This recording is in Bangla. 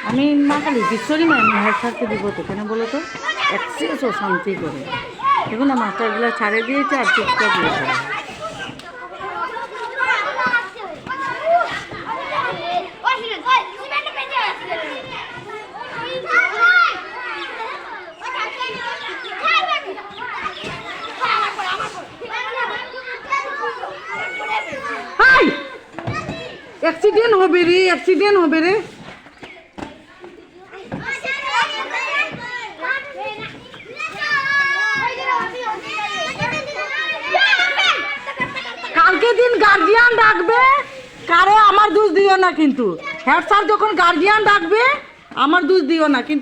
আমি মা কালী কিশোরী ম্যাম হেড স্যারকে দিব তো, কেন বলো তো? এক্সেস ও শান্তি করে দেখুন না, মাস্টারগুলো ছাড়ে দিয়েছে আর চুপচাপ দিয়েছে। অ্যাক্সিডেন্ট হবে রে, অ্যাক্সিডেন্ট হবে রে। কালকে দিন গার্জিয়ান ডাকবে, কারো আমার দোষ দিও না কিন্তু। হেড স্যার যখন গার্জিয়ান ডাকবে আমার দোষ দিও না কিন্তু।